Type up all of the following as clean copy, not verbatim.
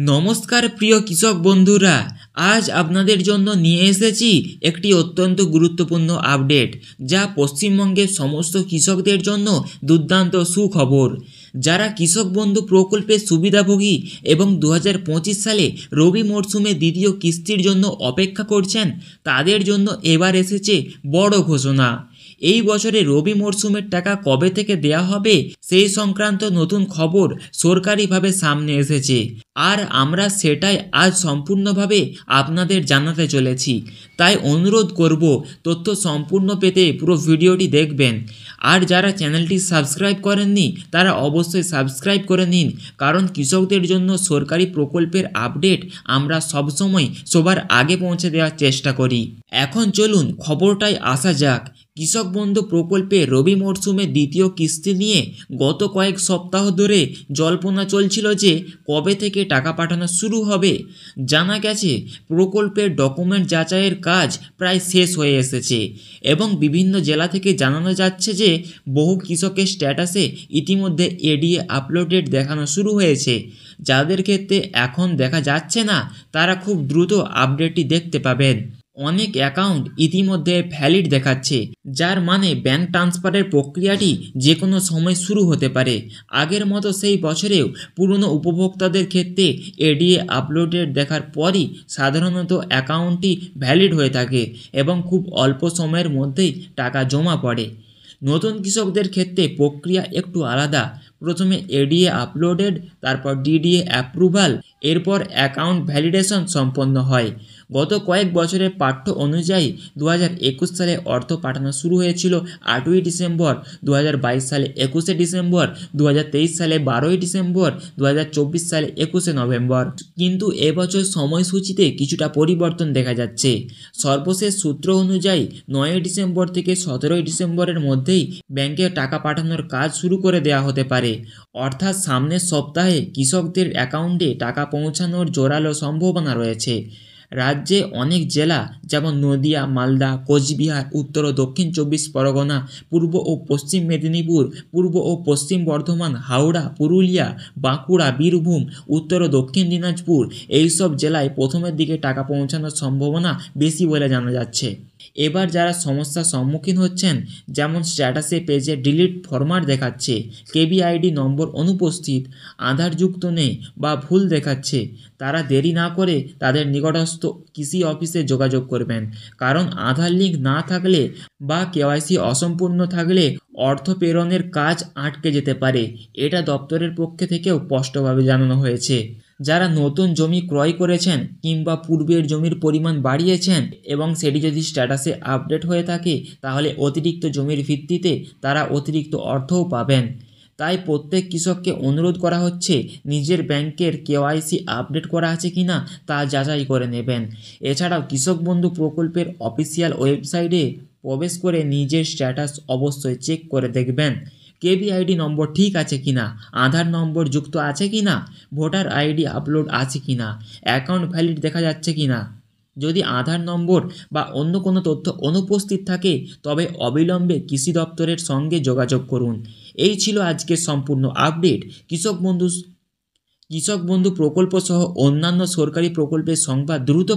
নমস্কার প্রিয় কৃষক বন্ধুরা, আজ আপনাদের জন্য নিয়ে এসেছি একটি অত্যন্ত গুরুত্বপূর্ণ আপডেট, যা পশ্চিমবঙ্গের সমস্ত কৃষকদের জন্য দুর্দান্ত সুখবর। যারা কৃষক বন্ধু প্রকল্পের সুবিধাভোগী এবং 2025 সালে রবি মরশুমে দ্বিতীয় কিস্তির জন্য অপেক্ষা করছেন, তাদের জন্য এবার এসেছে বড় ঘোষণা। এই বছরে রবি মরশুমের টাকা কবে থেকে দেয়া হবে সেই সংক্রান্ত নতুন খবর সরকারিভাবে সামনে এসেছে, আর আমরা সেটাই আজ সম্পূর্ণভাবে আপনাদের জানাতে চলেছি। তাই অনুরোধ করব, তথ্য সম্পূর্ণ পেতে পুরো ভিডিওটি দেখবেন। আর যারা চ্যানেলটি সাবস্ক্রাইব করেননি তারা অবশ্যই সাবস্ক্রাইব করে নিন, কারণ কৃষকদের জন্য সরকারি প্রকল্পের আপডেট আমরা সবসময় সবার আগে পৌঁছে দেওয়ার চেষ্টা করি। এখন চলুন খবরটায় আসা যাক। কৃষক বন্ধু প্রকল্পে রবি মরশুমে দ্বিতীয় কিস্তি নিয়ে গত কয়েক সপ্তাহ ধরে জল্পনা চলছিল যে কবে থেকে টাকা পাঠানো শুরু হবে। জানা গেছে প্রকল্পের ডকুমেন্ট যাচাইয়ের কাজ প্রায় শেষ হয়ে এসেছে এবং বিভিন্ন জেলা থেকে জানানো যাচ্ছে যে বহু কৃষকের স্ট্যাটাসে ইতিমধ্যে এডিএ আপলোডেড দেখানো শুরু হয়েছে। যাদের ক্ষেত্রে এখন দেখা যাচ্ছে না, তারা খুব দ্রুত আপডেটটি দেখতে পাবেন। অনেক অ্যাকাউন্ট ইতিমধ্যে ভ্যালিড দেখাচ্ছে, যার মানে ব্যাংক ট্রান্সফারের প্রক্রিয়াটি যে কোনো সময় শুরু হতে পারে। আগের মতো সেই বছরেও পুরনো উপভোক্তাদের ক্ষেত্রে এডিএ আপলোডেড দেখার পরই সাধারণত অ্যাকাউন্টটি ভ্যালিড হয়ে থাকে এবং খুব অল্প সময়ের মধ্যেই টাকা জমা পড়ে। নতুন কৃষকদের ক্ষেত্রে প্রক্রিয়া একটু আলাদা। প্রথমে এডিএ আপলোডেড, তারপর ডিডিএ অ্যাপ্রুভাল, এরপর অ্যাকাউন্ট ভ্যালিডেশন সম্পন্ন হয়। গত কয়েক বছরের পাঠ্য অনুযায়ী 2021 সালে অর্থ পাঠানো শুরু হয়েছিল 8ই ডিসেম্বর, 2022 সালে 21শে ডিসেম্বর, 2023 সালে 12ই ডিসেম্বর, 2024 সালে 21শে নভেম্বর। কিন্তু এবছর সময়সূচিতে কিছুটা পরিবর্তন দেখা যাচ্ছে। সর্বশেষ সূত্র অনুযায়ী 9ই ডিসেম্বর থেকে 17ই ডিসেম্বরের মধ্যেই ব্যাংকে টাকা পাঠানোর কাজ শুরু করে দেওয়া হতে পারে। অর্থাৎ সামনের সপ্তাহে কৃষকদের অ্যাকাউন্টে টাকা পৌঁছানোর জোরালো সম্ভাবনা রয়েছে। রাজ্যে অনেক জেলা যেমন নদিয়া, মালদা, কোচবিহার, উত্তর ও দক্ষিণ 24 পরগনা, পূর্ব ও পশ্চিম মেদিনীপুর, পূর্ব ও পশ্চিম বর্ধমান, হাওড়া, পুরুলিয়া, বাঁকুড়া, বীরভূম, উত্তর ও দক্ষিণ দিনাজপুর, এইসব জেলায় প্রথমের দিকে টাকা পৌঁছানোর সম্ভাবনা বেশি বলে জানা যাচ্ছে। এবার যারা সমস্যার সম্মুখীন হচ্ছেন, যেমন স্ট্যাটাসে পেজে ডিলিট ফরম্যাট দেখাচ্ছে, কেবিআইডি নম্বর অনুপস্থিত, আধার যুক্ত নেই বা ভুল দেখাচ্ছে, তারা দেরি না করে তাদের নিকটস্থ কৃষি অফিসে যোগাযোগ করবেন। কারণ আধার লিঙ্ক না থাকলে বা কেওয়াইসি অসম্পূর্ণ থাকলে অর্থ প্রেরণের কাজ আটকে যেতে পারে। এটা দপ্তরের পক্ষ থেকেও স্পষ্টভাবে জানানো হয়েছে। যারা নতুন জমি ক্রয় করেছেন কিংবা পূর্বের জমির পরিমাণ বাড়িয়েছেন এবং সেটি যদি স্ট্যাটাসে আপডেট হয়ে থাকে, তাহলে অতিরিক্ত জমির ভিত্তিতে তারা অতিরিক্ত অর্থও পাবেন। তাই প্রত্যেক কৃষককে অনুরোধ করা হচ্ছে নিজের ব্যাংকের কেওয়াইসি আপডেট করা আছে কিনা তা যাচাই করে নেবেন। এছাড়াও কৃষক বন্ধু প্রকল্পের অফিসিয়াল ওয়েবসাইটে প্রবেশ করে নিজের স্ট্যাটাস অবশ্যই চেক করে দেখবেন। কেবিআইডি নম্বর ঠিক আছে কিনা, আধার নম্বর যুক্ত আছে কিনা, ভোটার আইডি আপলোড আছে কিনা, অ্যাকাউন্ট ভ্যালিড দেখা যাচ্ছে কিনা। যদি আধার নম্বর বা অন্য কোনো তথ্য অনুপস্থিত থাকে, তবে অবিলম্বে কৃষি দপ্তরের সঙ্গে যোগাযোগ করুন। এই ছিল আজকের সম্পূর্ণ আপডেট। কৃষক বন্ধু প্রকল্প সহ অন্যান্য সরকারি প্রকল্পের সংবাদ দ্রুত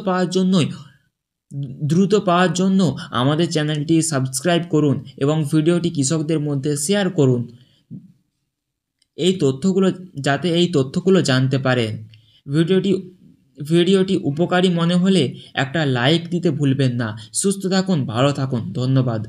পাওয়ার জন্য আমাদের চ্যানেলটি সাবস্ক্রাইব করুন এবং ভিডিওটি কৃষকদের মধ্যে শেয়ার করুন, যাতে এই তথ্যগুলো জানতে পারেন। ভিডিওটি উপকারী মনে হলে একটা লাইক দিতে ভুলবেন না। সুস্থ থাকুন, ভালো থাকুন, ধন্যবাদ।